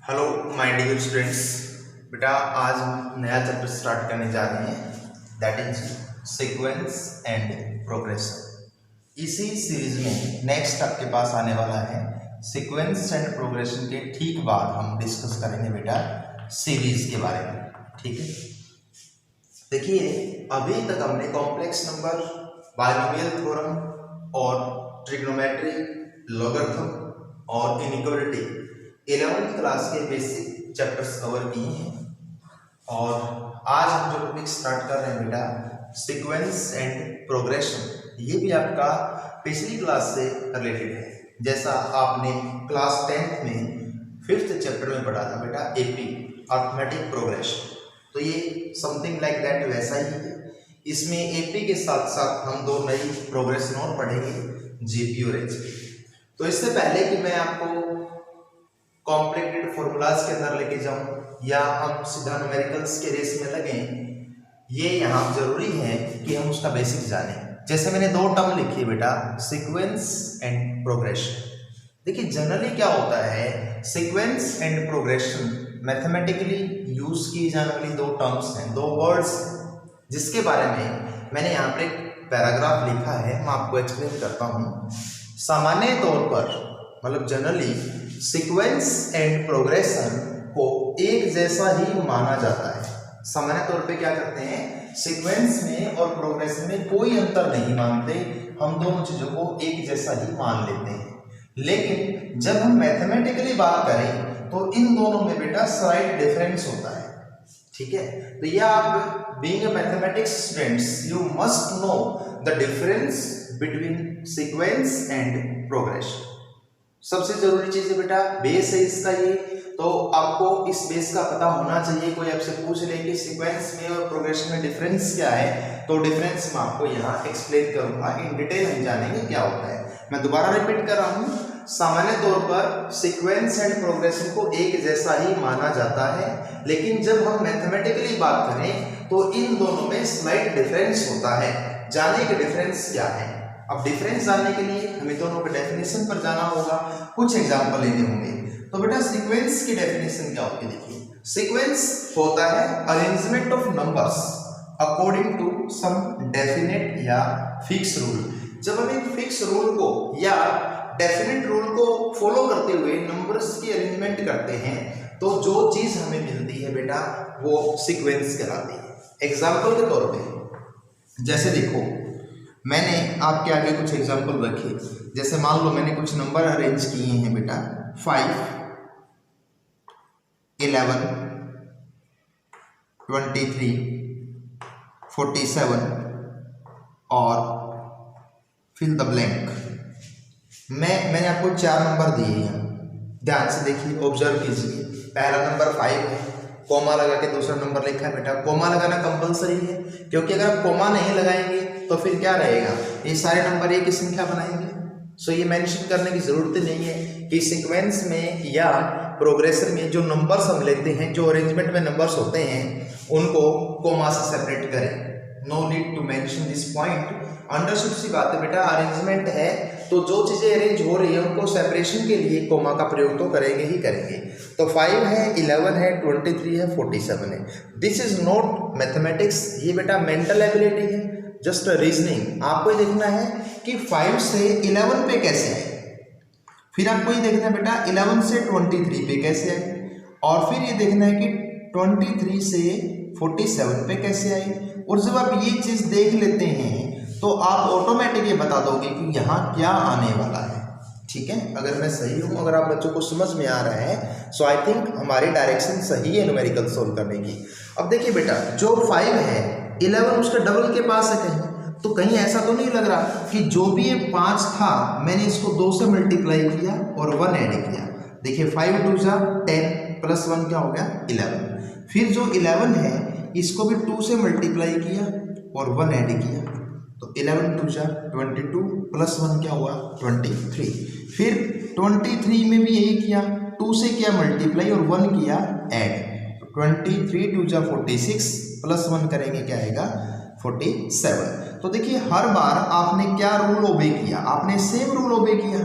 Hello my dear students. बेटा आज हम नया चैप्टर स्टार्ट करने जा रहे हैं, that is sequence and progression. इसी सीरीज में नेक्स्ट आपके पास आने वाला है सीक्वेंस एंड प्रोग्रेशन के ठीक बाद हम डिस्कस करेंगे बेटा सीरीज के बारे में। ठीक है, देखिए अभी तक हमने कॉम्प्लेक्स नंबर, बायनोमियल थ्योरम और ट्रिग्नोमेट्री, लॉगरिथम और इनइक्वालिटी 11th क्लास के बेसिक चैप्टर्स कवर किए हैं और आज हम जो टॉपिक स्टार्ट कर रहे हैं बेटा सीक्वेंस एंड प्रोग्रेशन, ये भी आपका पिछली क्लास से रिलेटेड है। जैसा आपने क्लास 10th में 5th चैप्टर में पढ़ा था बेटा एपी अरिथमेटिक प्रोग्रेशन, तो ये समथिंग लाइक दैट वैसा ही है। इसमें एपी के साथ साथ हम दो नई प्रोग्रेशन और पढ़ेंगे, जीपी और एचपी। तो इससे पहले कि मैं आपको कॉम्प्लिकेटेड फॉर्मूलाज के अंदर लेके जाऊं या हम सीधा न्यूमेरिकल्स के रेस में लगें, ये यहाँ जरूरी है कि हम उसका बेसिक जानें। जैसे मैंने दो टर्म लिखी है बेटा, सीक्वेंस एंड प्रोग्रेशन। देखिए जनरली क्या होता है, sequence and progression mathematically use की जाने वाली दो टर्म्स हैं, दो वर्ड्स जिसके बारे में मैंने यहाँ पर एक पैराग्राफ लिखा है, मैं आपको एक्सप्लेन करता हूँ। सामान्य तौर पर मतलब जनरली सीक्वेंस एंड प्रोग्रेशन को एक जैसा ही माना जाता है। सामान्य तौर पे क्या करते हैं, सीक्वेंस में और प्रोग्रेशन में कोई अंतर नहीं मानते, हम दोनों चीजों को एक जैसा ही मान लेते हैं। लेकिन जब हम मैथमेटिकली बात करें तो इन दोनों में बेटा स्लाइट डिफरेंस होता है। ठीक है, तो यह आप being a mathematics students you must know the difference between sequence and progression. सबसे जरूरी चीज है बेटा बेस है इसका, ये तो आपको इस बेस का पता होना चाहिए। कोई आपसे पूछ ले कि सीक्वेंस में और प्रोग्रेशन में डिफरेंस क्या है, तो डिफरेंस मैं आपको यहाँ एक्सप्लेन करूंगा, इन डिटेल हम जानेंगे क्या होता है। मैं दोबारा रिपीट कर रहा हूँ, सामान्य तौर पर सीक्वेंस एंड प्रोग्रेशन को एक जैसा ही माना जाता है, लेकिन जब हम मैथमेटिकली बात करें तो इन दोनों में स्लाइट डिफरेंस होता है। जाने कि डिफरेंस क्या है। अब डिफरेंस जानने के लिए हमें दोनों के डेफिनेशन पर जाना होगा, कुछ एग्जांपल लेने होंगे। तो बेटा सीक्वेंस की डेफिनेशन क्या होती है, देखिए सीक्वेंस होता है arrangement of numbers according to some definite या फिक्स रूल। जब हम एक फिक्स रूल को या डेफिनेट रूल को फॉलो करते हुए नंबर्स की अरेंजमेंट करते हैं तो जो चीज हमें मिलती है बेटा वो सीक्वेंस कहलाती है। एग्जाम्पल के तौर पे जैसे देखो, मैंने आपके आगे कुछ एग्जाम्पल रखे, जैसे मान लो मैंने कुछ नंबर अरेंज किए हैं बेटा 5, 11, 23, 47 और फिल द ब्लैंक। मैंने आपको 4 नंबर दिए हैं, ध्यान से देखिए, ऑब्जर्व कीजिए। पहला नंबर 5 है, कोमा लगा के दूसरा नंबर लिखा है बेटा। कोमा लगाना कंपलसरी है, क्योंकि अगर आप कोमा नहीं लगाएंगे तो फिर क्या रहेगा, ये सारे नंबर एक ही संख्या बनाएंगे। सो ये मेंशन करने की जरूरत नहीं है कि सीक्वेंस में या प्रोग्रेशन में जो नंबर्स हम लेते हैं, जो अरेंजमेंट में नंबर्स होते हैं, उनको कोमा से सेपरेट करें। No need to mention this point. Understood सी बात है बेटा, अरेंजमेंट है तो जो चीजें अरेंज हो रही है उनको सेपरेशन के लिए कोमा का प्रयोग तो करेंगे ही करेंगे। तो 5 है, 11 है, 23 है, 47 है। दिस इज नॉट मैथमेटिक्स, ये बेटा मेंटल एबिलिटी है, जस्ट रीजनिंग। आपको ये देखना है कि 5 से 11 पे कैसे आए, फिर आपको ये देखना है बेटा 11 से 23 पे कैसे आए, और फिर ये देखना है कि 23 से 47 पे कैसे आए। और जब आप ये चीज देख लेते हैं तो आप ऑटोमेटिक ये बता दोगे कि यहाँ क्या आने वाला है। ठीक है, अगर मैं सही हूँ, अगर आप बच्चों को समझ में आ रहा है, सो आई थिंक हमारी डायरेक्शन सही है न्यूमेरिकल सोल्व करने की। अब देखिए बेटा, जो 5 है 11 उसका डबल के पास है कहीं, तो कहीं ऐसा तो नहीं लग रहा कि जो भी ये 5 था मैंने इसको 2 से मल्टीप्लाई किया और 1 ऐड किया। देखिए 5 2 जा 10 प्लस 1 क्या हो गया 11। फिर जो 11 है इसको भी 2 से मल्टीप्लाई किया और 1 ऐड किया, तो 11 2 जा 22 प्लस 1 क्या हुआ 23। फिर 23 में भी यही किया, 2 से किया मल्टीप्लाई और 1 किया ऐड, 23 2 जा 46 प्लस 1 करेंगे क्या आएगा 47। तो देखिए हर बार आपने क्या रूल ओबे किया, आपने सेम रूल ओबे किया।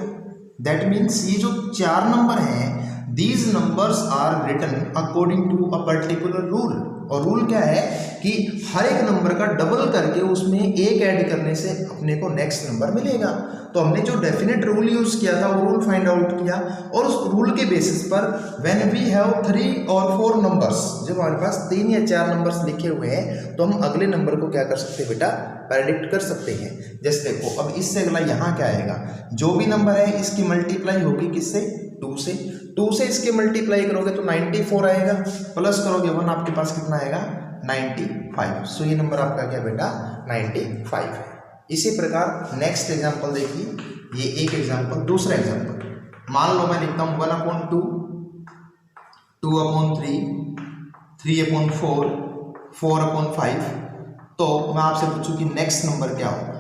दैट मीन्स ये जो 4 नंबर हैं these numbers are written according to a particular rule. और रूल क्या है कि हर एक नंबर का डबल करके उसमें एक ऐड करने से अपने को नेक्स्ट नंबर मिलेगा। तो हमने जो डेफिनेट रूल यूज किया था वो रूल फाइंड आउट किया, और उस रूल के बेसिस पर व्हेन वी हैव 3 और 4 नंबर्स, जब हमारे पास 3 या 4 नंबर्स लिखे हुए हैं तो हम अगले नंबर को क्या कर सकते हैं बेटा, प्रेडिक्ट कर सकते हैं। जैसे देखो अब इससे अगला यहाँ क्या आएगा, जो भी नंबर है इसकी मल्टीप्लाई होगी किससे, 2 से। 2 से इसके मल्टीप्लाई करोगे तो 94 आएगा, प्लस करोगे 1, आपके पास कितना आएगा 95। सो ये नंबर आपका क्या बेटा 95 है। इसी प्रकार नेक्स्ट एग्जांपल देखिए, ये एक एग्जांपल। दूसरा एग्जांपल मान लो मैं लिखता हूँ 1/2, 2/3, 3/4, 4/5। तो मैं आपसे पूछूं कि नेक्स्ट नंबर क्या होगा।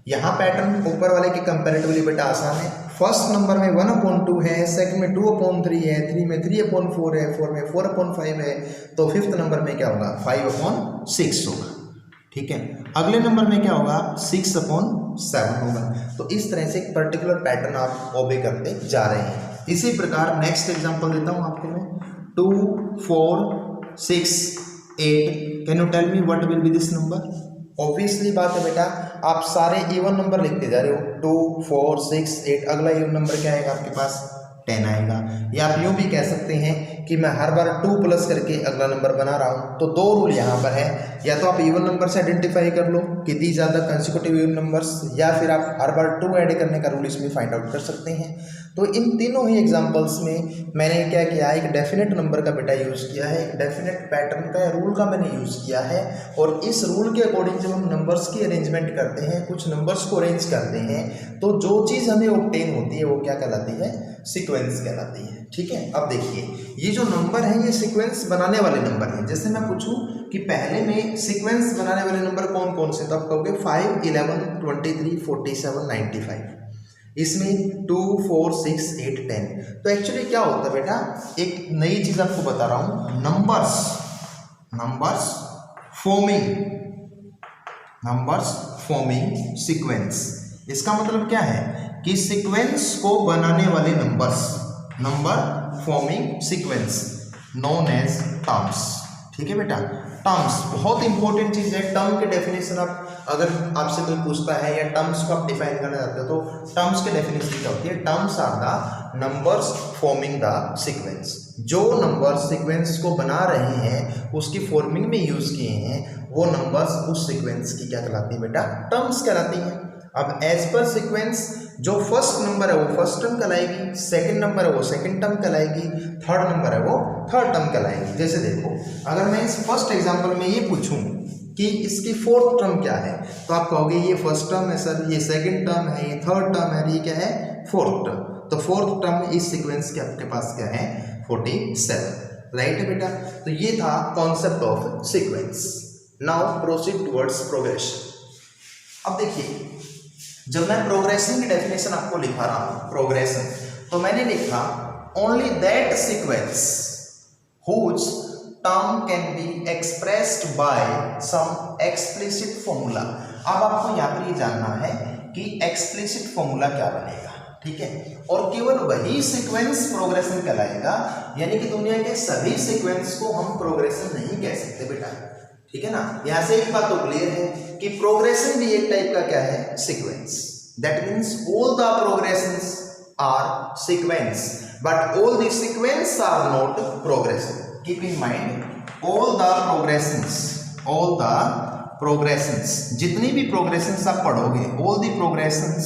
यहाँ पैटर्न ऊपर वाले के कंपेरेटिवली बेटा आसान है। फर्स्ट नंबर में 1/2 है, सेकंड में 2/3 है, 3 में 3/4 है, 4 में 4/5 है, तो फिफ्थ नंबर में क्या होगा 5/6 होगा। ठीक है, अगले नंबर में क्या होगा 6/7 होगा। तो इस तरह से एक पर्टिकुलर पैटर्न आप ओबे करते जा रहे हैं। इसी प्रकार नेक्स्ट एग्जांपल देता हूँ आपको मैं, 2, 4, 6, 8। Can you tell me what will be this number. Obviously बात है बेटा, आप सारे इवन नंबर लिखते जा रहे हो, 2, 4, 6, 8। अगला इवन नंबर क्या आएगा आपके पास 10 आएगा। या आप यूँ भी कह सकते हैं कि मैं हर बार 2 प्लस करके अगला नंबर बना रहा हूँ। तो 2 रूल यहाँ पर है, या तो आप इवन नंबर से आइडेंटिफाई कर लो कि दी ज़्यादा कंसेक्यूटिव इवन नंबर्स, या फिर आप हर बार 2 ऐड करने का रूल इसमें फाइंड आउट कर सकते हैं। तो इन तीनों ही एग्जांपल्स में मैंने क्या किया, एक डेफिनेट नंबर का बेटा यूज़ किया है, एक डेफिनेट पैटर्न का रूल का मैंने यूज़ किया है। और इस रूल के अकॉर्डिंग जब हम नंबर्स की अरेंजमेंट करते हैं, कुछ नंबर्स को अरेंज करते हैं, तो जो चीज़ हमें ऑब्टेन होती है वो क्या कहलाती है, सीक्वेंस कहलाती है। ठीक है, अब देखिए ये जो नंबर है ये सीक्वेंस बनाने वाले नंबर हैं। जैसे मैं पूछूं कि पहले में सीक्वेंस बनाने वाले नंबर कौन कौन से, तो आप कहोगे 5, 11, 23, 47, 95। इसमें 2, 4, 6, 8, 10। तो एक्चुअली क्या होता है बेटा, एक नई चीज आपको बता रहा हूं, नंबर्स फॉर्मिंग सीक्वेंस। इसका मतलब क्या है कि सीक्वेंस को बनाने वाले number forming sequence known as terms. ठीक है बेटा, टर्म्स बहुत इंपॉर्टेंट चीज है। टर्म के डेफिनेशन आप अगर आपसे कोई पूछता है या टर्म्स को आप डिफाइन करना चाहते हो तो टर्म्स के डेफिनेशन क्या होती है, terms are the numbers forming the sequence. जो नंबर सीक्वेंस को बना रहे हैं, उसकी फॉर्मिंग में यूज किए हैं, वो नंबर्स उस सीक्वेंस की क्या कहलाती है बेटा, टर्म्स कहलाती हैं। अब एज पर सीक्वेंस जो फर्स्ट नंबर है वो फर्स्ट टर्म कहलाएगी, सेकंड नंबर है वो सेकंड टर्म कहलाएगी, थर्ड नंबर है वो थर्ड टर्म कहलाएगी। जैसे देखो अगर मैं इस फर्स्ट एग्जांपल में ये पूछूं कि इसकी फोर्थ टर्म क्या है, तो आप कहोगे ये फर्स्ट टर्म है सर, ये सेकंड टर्म है, ये थर्ड टर्म है, ये क्या है फोर्थ टर्म। तो फोर्थ टर्म इस सीक्वेंस के आपके पास क्या है 47। राइट है बेटा, तो ये था concept of sequence. Now proceed towards progression. अब देखिए जब मैं प्रोग्रेशन की डेफिनेशन आपको लिखा रहा हूं प्रोग्रेशन, तो मैंने लिखा only that sequence whose term can be expressed by some explicit formula. अब आपको यहाँ पर ये जानना है कि एक्सप्लिसिट फॉर्मूला क्या बनेगा। ठीक है, और केवल वही सीक्वेंस प्रोग्रेशन कहलाएगा, यानी कि दुनिया के सभी सीक्वेंस को हम प्रोग्रेशन नहीं कह सकते बेटा। ठीक है ना, यहां से एक बात तो क्लियर है कि प्रोग्रेशन भी एक टाइप का क्या है sequence. That means all the progressions are sequence but all the sequence are not progression. Keep in mind all the progressions जितनी भी प्रोग्रेशंस आप पढ़ोगे, all the progressions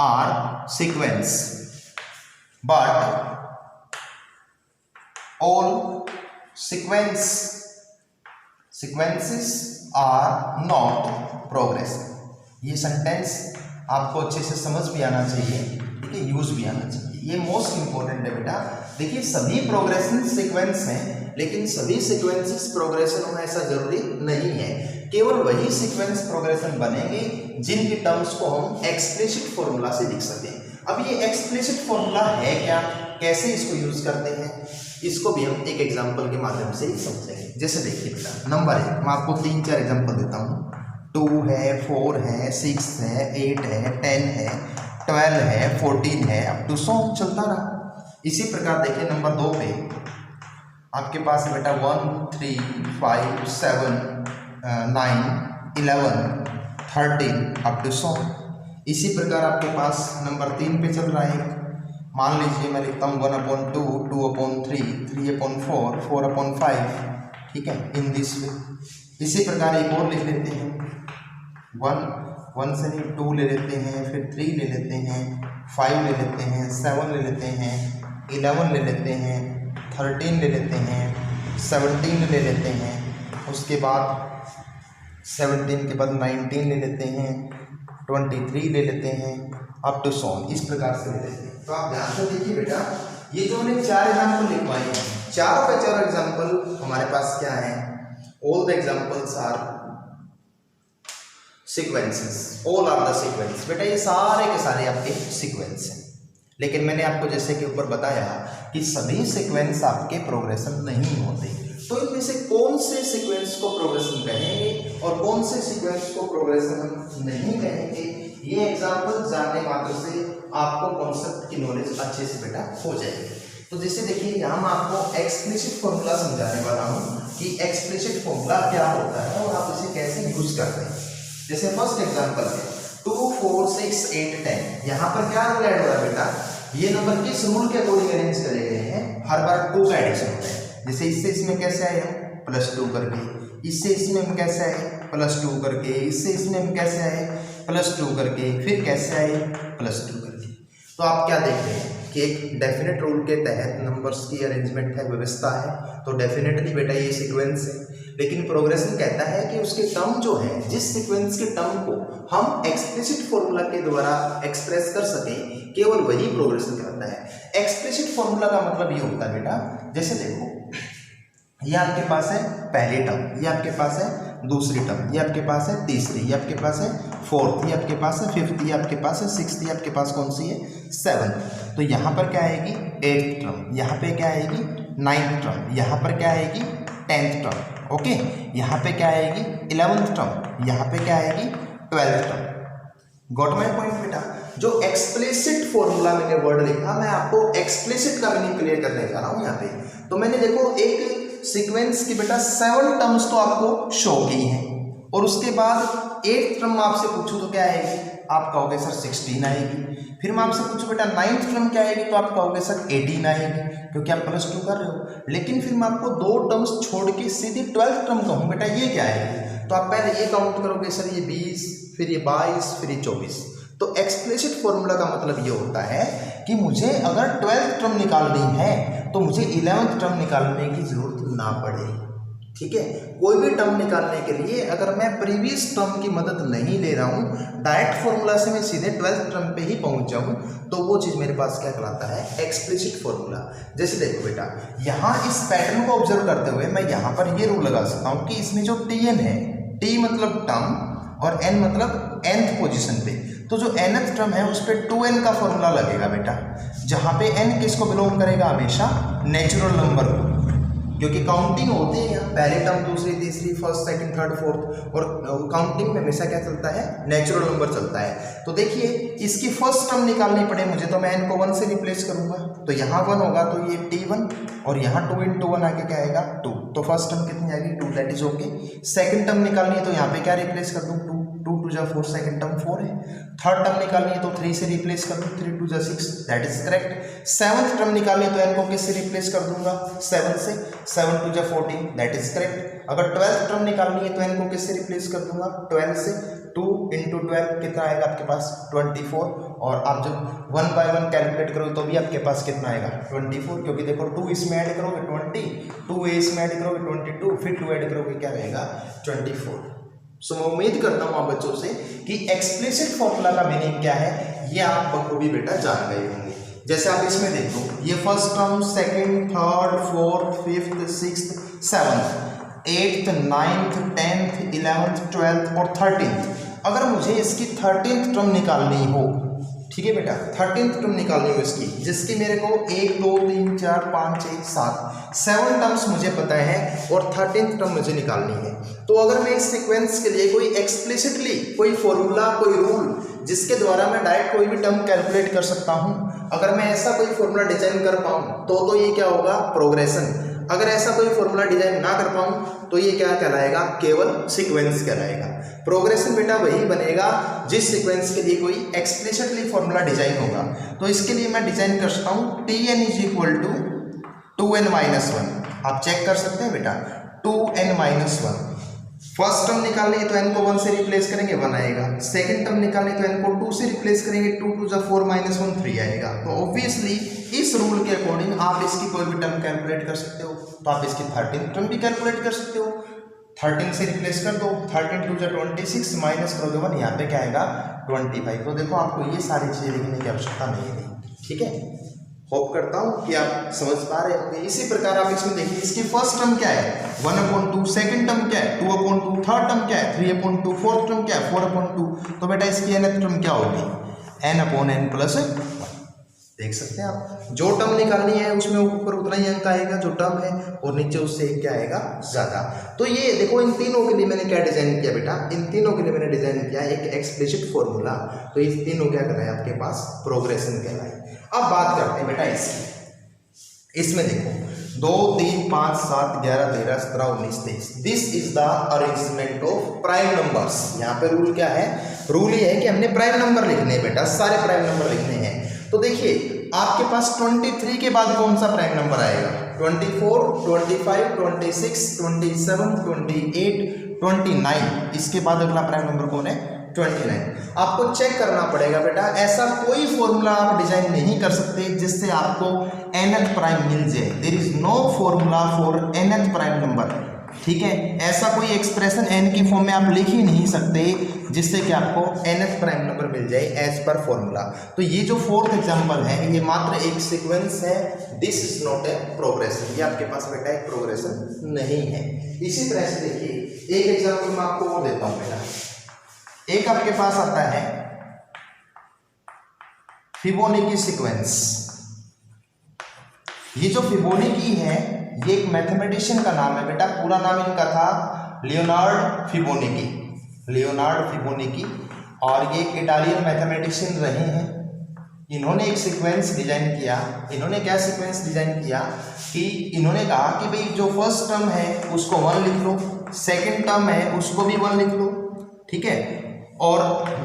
are sequence but all sequences are not progression. ये sentence आपको अच्छे से समझ भी आना चाहिए, ठीक है, यूज भी आना चाहिए। ये मोस्ट इंपॉर्टेंट है बेटा। देखिए सभी प्रोग्रेशन सीक्वेंस हैं, लेकिन सभी सीक्वेंसेस प्रोग्रेशन होना ऐसा जरूरी नहीं है। केवल वही सीक्वेंस प्रोग्रेशन बनेंगे जिनकी टर्म्स को हम एक्सप्लिसिट फॉर्मूला से लिख सकें। अब ये एक्सप्लिसिट फॉर्मूला है क्या, कैसे इसको यूज करते हैं, इसको भी हम एक एग्जांपल के माध्यम से ही समझेंगे। जैसे देखिए बेटा नंबर है, मैं आपको 3-4 एग्जांपल देता हूँ। 2 है, 4 है, 6 है, 8 है, 10 है, 12 है, 14 है, अप टू 100 चलता रहा। इसी प्रकार देखिए नंबर 2 पे आपके पास है बेटा 1 3 5 7 9 11 13 अप टू 100। इसी प्रकार आपके पास नंबर 3 पे चल रहा है, मान लीजिए मैं लिखता हूँ 1/2 2/3 3/4 4/5, ठीक है, इन दिस वे। इसी प्रकार एक और लिख लेते हैं, 1 से नहीं 2 ले लेते हैं, फिर 3 ले लेते हैं, 5 ले लेते हैं, 7 ले लेते हैं, 11 ले लेते हैं, 13 ले लेते हैं, 17 ले लेते हैं, उसके बाद 17 के बाद 19 ले लेते हैं, 23 ले लेते हैं, अप टू 100, इस प्रकार से ले लेते हैं। तो आप ध्यान से देखिए बेटा, ये जो हमने 4 एग्जाम्पल लिखवाए हैं, चारों का 4 एग्जाम्पल हमारे पास क्या है, all the examples are sequences, all are the sequence. बेटा ये सारे के सारे आपके सीक्वेंस हैं, लेकिन मैंने आपको जैसे कि ऊपर बताया कि सभी सीक्वेंस आपके प्रोग्रेशन नहीं होते। तो इनमें से कौन से सीक्वेंस को प्रोग्रेशन कहेंगे और कौन से सीक्वेंस को प्रोग्रेशन नहीं कहेंगे, ये एग्जाम्पल जानने मात्र से आपको कॉन्सेप्ट की नॉलेज अच्छे से बेटा हो जाएगी। तो जैसे देखिए यहाँ मैं आपको एक्सप्लिसिट फॉर्मूला समझाने वाला हूँ कि एक्सप्लिसिट फॉर्मूला क्या होता है और आप इसे कैसे यूज करते हैं। जैसे फर्स्ट एग्जाम्पल है 2 4 6 8 10, यहाँ पर क्या रूल ऐड हो रहा है बेटा, ये नंबर किस रूल के अकॉर्डिंग अरेंज करे गए हैं, हर बार 2 का एडिशन होता है। जैसे इससे इसमें कैसे आए हम +2 करके, इससे इसमें हम कैसे आए +2 करके, इससे इसमें हम कैसे आए +2 करके, फिर कैसे आए +2 करके। तो आप क्या देख रहे हैं कि एक डेफिनेट रूल के तहत नंबर्स की अरेंजमेंट है, व्यवस्था है, तो डेफिनेटली बेटा ये सीक्वेंस है। लेकिन प्रोग्रेशन कहता है कि उसके टर्म जो है, जिस सीक्वेंस के टर्म को हम एक्सप्लिसिट फॉर्मूला के द्वारा एक्सप्रेस कर सके, केवल वही प्रोग्रेशन कहता है। एक्सप्लिसिट फॉर्मूला का मतलब ये होता है बेटा, जैसे देखो ये आपके पास है पहली टर्म, ये आपके पास है दूसरी टर्म, ये आपके पास है तीसरी, ये आपके पास है फोर्थ, ये आपके पास है फिफ्थ, ये आपके पास है सिक्स्थ, ये आपके पास कौन सी है 7th। तो यहाँ पर क्या आएगी 8th टर्म, यहाँ पे क्या आएगी 9th टर्म, यहाँ पर क्या आएगी 10th टर्म, ओके, यहाँ पे क्या आएगी 11th टर्म, यहाँ पे क्या आएगी 12th term. Got my point बेटा। जो एक्सप्लिसिट फॉर्मूला मैंने वर्ड लिखा, मैं आपको एक्सप्लिसिट का मीनिंग क्लियर करने जा रहा हूँ यहाँ पे। तो मैंने देखो एक सीक्वेंस की बेटा 7 टर्म्स तो आपको शो की हैं, और उसके बाद 8th टर्म आपसे पूछूं तो क्या आएगी, आप कहोगे सर 16 आएगी। फिर मैं आपसे पूछूं बेटा 9th टर्म क्या आएगी, तो आप कहोगे सर 18 आएगी, क्योंकि आप +2 कर रहे हो। लेकिन फिर मैं आपको 2 टर्म्स छोड़ के सीधी 12th टर्म कहूँ, बेटा ये क्या आएगी, तो आप पहले ये काउंट करोगे सर ये 20, फिर ये 22, फिर ये 24। तो एक्सप्लिसिट फॉर्मूला का मतलब ये होता है कि मुझे अगर 12th टर्म निकालनी है तो मुझे 11th टर्म निकालने की जरूरत ना पड़े, ठीक है। कोई भी टर्म निकालने के लिए अगर मैं प्रीवियस टर्म की मदद नहीं ले रहा हूँ, डायरेक्ट फॉर्मूला से मैं सीधे 12th टर्म पे ही पहुंच जाऊँ, तो वो चीज़ मेरे पास क्या कहलाता है, एक्सप्लिसिट फॉर्मूला। जैसे देखो बेटा, यहाँ इस पैटर्न को ऑब्जर्व करते हुए मैं यहाँ पर ये रूल लगा सकता हूँ कि इसमें जो Tn है, T मतलब टर्म और N मतलब nth पोजिशन पे, तो जो nth टर्म है उस पर 2n का फॉर्मूला लगेगा बेटा, जहाँ पे n किसको बिलोंग करेगा, हमेशा नेचुरल नंबर को, क्योंकि काउंटिंग होती है यहाँ पहली टर्म, दूसरी, तीसरी, फर्स्ट, सेकंड, थर्ड, फोर्थ, और काउंटिंग में हमेशा क्या चलता है, नेचुरल नंबर चलता है। तो देखिए इसकी फर्स्ट टर्म निकालनी पड़े मुझे, तो मैं n को 1 से रिप्लेस करूंगा, तो यहाँ 1 होगा तो ये T1, और यहाँ 2 × 1 आके क्या आएगा 2, तो फर्स्ट टर्म कितनी आएगी 2, that is okay. Second term निकालनी है तो यहाँ पे क्या रिप्लेस कर दूँ 2, 2 2 जा 4, सेकंड टर्म 4 है। थर्ड टर्म निकालनी है तो 3 से रिप्लेस कर दूँ, 3 2 जा 6, that is correct. Seventh term निकालनी है तो n को किससे रिप्लेस कर दूंगा 7 से, 7 2 जा 14, दैट इज करेक्ट। अगर 12th टर्म निकालनी है तो n को किससे रिप्लेस कर दूंगा 12 से, 2 × 12 कितना आएगा आपके पास 24, और आप जब 1 by 1 कैलकुलेट करोगे तो भी आपके पास कितना आएगा 24, क्योंकि देखो 2 इसमें ऐड करोगे 20, 2 इसमें ऐड करोगे 22, फिर 2 ऐड करोगे क्या रहेगा 24। सो मैं उम्मीद करता हूँ आप बच्चों से कि एक्सप्लिसिट फॉर्मूला का मीनिंग क्या है ये आप बखूबी बेटा जान गए होंगे। जैसे आप इसमें देखो, ये first term, second, third, fourth, fifth, sixth, seventh, 8th, 9th, 10th, 11th, 12th और 13th, अगर मुझे इसकी 13th टर्म निकालनी हो, ठीक है बेटा। 13th टर्म निकालनी है इसकी, जिसकी मेरे को 1 2 3 4 5 6 7 टर्म्स मुझे पता है और 13th टर्म मुझे निकालनी है। तो अगर मैं इस सीक्वेंस के लिए कोई एक्सप्लिसिटली कोई फॉर्मूला, कोई रूल जिसके द्वारा मैं डायरेक्ट कोई भी टर्म कैलकुलेट कर सकता हूं, अगर मैं ऐसा कोई फॉर्मूला डिजाइन कर पाऊं तो ये क्या होगा, प्रोग्रेशन। अगर ऐसा कोई फॉर्मूला डिजाइन ना कर पाऊं तो ये क्या कहलाएगा, केवल सीक्वेंस कहलाएगा। प्रोग्रेशन बेटा वही बनेगा जिस सीक्वेंस के लिए कोई एक्सप्लिसिटली फॉर्मूला डिजाइन होगा। तो इसके लिए मैं डिजाइन कर सकता हूं Tn = 2n-1। आप चेक कर सकते हैं बेटा, 2n-1। फर्स्ट टर्म निकालनी है तो n को 1 से रिप्लेस करेंगे 1 आएगा। सेकंड टर्म निकालनी है तो n को 2 से रिप्लेस करेंगे, 2 2 जा 4 -1 3 आएगा। तो ऑब्वियसली इस रूल के अकॉर्डिंग आप इसकी कोई भी टर्म कैलकुलेट कर सकते हो। तो आप इसकी 13th टर्म भी कैलकुलेट कर सकते हो। 13 से रिप्लेस कर दो, 13 2 जा 26 माइनस करोगे 1, यहाँ पे क्या आएगा 25। तो देखो आपको ये सारी चीजें लिखने की आवश्यकता नहीं है, ठीक है। होप करता हूँ कि आप समझ पा रहे होंगे। इसी प्रकार आप इसमें देखिए, इसकी फर्स्ट टर्म क्या है 1/2, सेकंड टर्म क्या है 2/2, थर्ड टर्म क्या है 3/2, फोर्थ टर्म क्या है 4/2। तो बेटा इसकी nth टर्म क्या होगी n/n+1। देख सकते हैं आप, जो टर्म निकालनी है उसमें ऊपर उतना ही अंक आएगा जो टर्म है, और नीचे उससे एक क्या आएगा ज्यादा। तो ये देखो इन तीनों के लिए मैंने क्या डिजाइन किया बेटा, इन तीनों के लिए मैंने डिजाइन किया एक एक्सप्लिसिट फॉर्मूला। तो ये तीनों क्या कर रहे हैं आपके पास, प्रोग्रेशन कहलाए। अब बात करते हैं बेटा इसकी। इसमें देखो 2 3 5 7 11 13 17 19 23, this is the arrangement of prime numbers. यहाँ पे रूल क्या है, रूल ये है कि हमने प्राइम नंबर लिखने हैं बेटा, सारे प्राइम नंबर लिखने हैं। तो देखिए आपके पास 23 के बाद कौन सा प्राइम नंबर आएगा, 24 25 26 27 28 29, इसके बाद अगला प्राइम नंबर कौन है 29। आपको चेक करना पड़ेगा बेटा, ऐसा कोई फॉर्मूला आप डिजाइन नहीं कर सकते जिससे आपको nth प्राइम मिल जाए। There is no formula for nth prime number, ठीक है। ऐसा कोई एक्सप्रेशन n की फॉर्म में आप लिख ही नहीं सकते जिससे कि आपको nth प्राइम नंबर मिल जाए एज पर फॉर्मूला। तो ये जो फोर्थ एग्जांपल है ये मात्र एक सीक्वेंस है, this is not a progression. ये आपके पास बेटा एक प्रोग्रेशन नहीं है। इसी तरह से देखिए एक एग्जांपल मैं आपको और देता हूं बेटा। एक आपके पास आता है फिबोनाची सीक्वेंस। ये जो फिबोनाची है ये एक मैथमेटिशियन का नाम है बेटा, पूरा नाम इनका था लियोनार्ड फिबोनाची, लियोनार्ड फिबोनाची। और ये एक इटालियन मैथमेटिशियन रहे हैं। इन्होंने एक सीक्वेंस डिजाइन किया। इन्होंने क्या सीक्वेंस डिजाइन किया कि इन्होंने कहा कि भाई जो फर्स्ट टर्म है उसको 1 लिख लो, सेकंड टर्म है उसको भी 1 लिख लो, ठीक है, और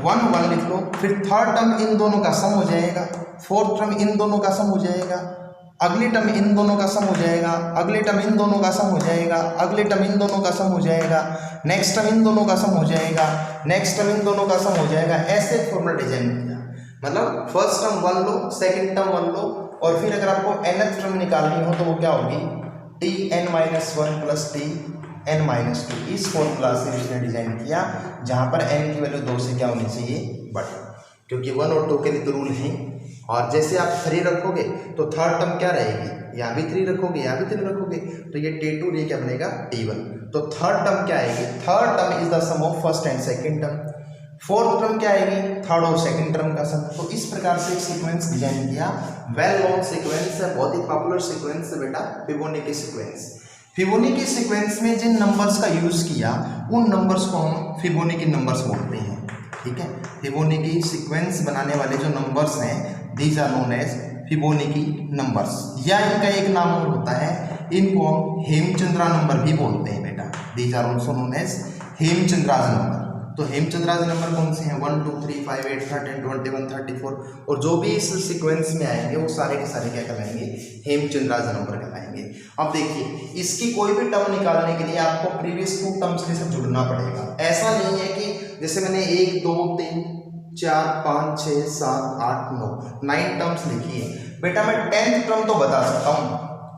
1 1 लिख लो, फिर थर्ड टर्म इन दोनों का सम हो जाएगा, फोर्थ टर्म इन दोनों का सम हो जाएगा, अगली टर्म इन दोनों का सम हो जाएगा, अगले टर्म इन दोनों का सम हो जाएगा, अगले टर्म इन दोनों का सम हो जाएगा, नेक्स्ट टर्म इन दोनों का सम हो जाएगा, नेक्स्ट टर्म इन दोनों का सम हो जाएगा। ऐसे फॉर्मूला डिजाइन किया, मतलब फर्स्ट टर्म 1 लो, सेकंड टर्म 1 लो, और फिर अगर आपको nth टर्म निकालनी हो तो वो क्या होगी Tn-1 + Tn-2। इस फॉर्मूला से इसने डिजाइन किया जहां पर n की वैल्यू 2 से क्या होनी चाहिए बड़ा, क्योंकि 1 और 2 के लिए तो रूल है। और जैसे आप 3 रखोगे तो थर्ड टर्म क्या रहेगी, यहाँ भी 3 रखोगे, यहाँ भी 3 रखोगे, तो ये T2 ये क्या बनेगा T1। तो थर्ड टर्म क्या आएगी, third term is the sum of first and second term. Fourth term क्या आएगी, थर्ड और सेकंड टर्म का सम। तो इस प्रकार से एक सीक्वेंस डिजाइन किया, वेल नोन सीक्वेंस है, बहुत ही पॉपुलर सीक्वेंस है बेटा फिबोनाची सीक्वेंस। फिबोनाची सीक्वेंस में जिन नंबर्स का यूज किया उन नंबर्स को हम फिबोनाची नंबर्स बोलते हैं, ठीक है। फिबोनाची सीक्वेंस बनाने वाले जो नंबर्स हैं these are known as Fibonacci numbers, या इनका एक नाम और होता है, इनको हम हेमचंद्रा नंबर भी बोलते हैं बेटा। These are also known as Hemachandra's number. तो हेमचंद्राज नंबर कौन से हैं, 1 2 3 5 8 13 21 34, और जो भी इस सीक्वेंस में आएंगे वो सारे के सारे क्या कहलाएंगे, हेमचंद्राज नंबर कहलाएंगे। अब देखिए इसकी कोई भी टर्म निकालने के लिए आपको प्रीवियस 2 टर्म्स के साथ जुड़ना पड़ेगा। ऐसा नहीं है कि जैसे मैंने 1 2 3 4 5 6 7 8 9 टर्म्स लिखी है बेटा, मैं 10th टर्म तो बता सकता हूँ,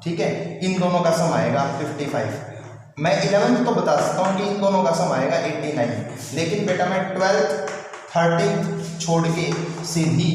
ठीक है, इन दोनों का सम आएगा 55। मैं 11th तो बता सकता हूँ कि इन दोनों का सम आएगा 89, लेकिन बेटा मैं 12th 13th छोड़ के सीधी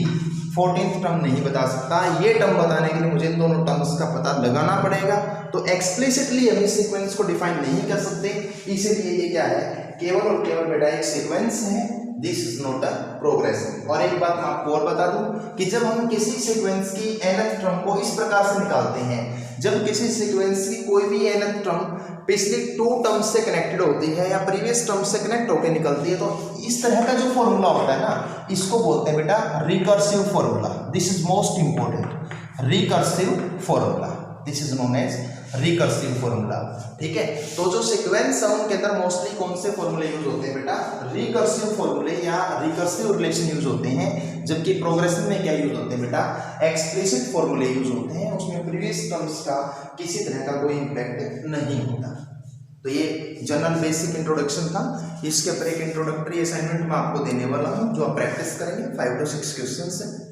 14th टर्म नहीं बता सकता। ये टर्म बताने के लिए मुझे इन दोनों टर्म्स का पता लगाना पड़ेगा। तो एक्सप्लिसिटली हम इस सीक्वेंस को डिफाइन नहीं कर सकते, इसीलिए ये क्या है, केवल और केवल बेटा एक सीक्वेंस है, this is not a progression. और एक बात मैं आपको और बता दूं कि जब हम किसी सीक्वेंस की nth टर्म को इस प्रकार से निकालते हैं, जब किसी सीक्वेंस की कोई भी nth टर्म पिछली 2 टर्म से कनेक्टेड होती है या प्रीवियस टर्म से कनेक्ट होकर निकलती है, तो इस तरह का जो फॉर्मूला होता है ना, इसको बोलते हैं बेटा recursive formula. This is most important, recursive formula, this is known as recursive formula. ठीक है, तो जो सीक्वेंस है उनके अंदर मोस्टली कौन से फॉर्मूले यूज होते हैं बेटा? रिकर्सिव फॉर्मूले या रिकर्सिव रिलेशन यूज होते हैं। जबकि प्रोग्रेशन में क्या यूज होते हैं बेटा? एक्सप्लिसिट फॉर्मूले यूज होते हैं, उसमें प्रीवियस टर्म्स का किसी तरह का कोई इंपैक्ट नहीं होता। तो ये जनरल बेसिक इंट्रोडक्शन था। इसके ऊपर एक इंट्रोडक्टरी असाइनमेंट मैं आपको देने वाला हूँ जो आप प्रैक्टिस करेंगे, 5 to 6 क्वेश्चन है।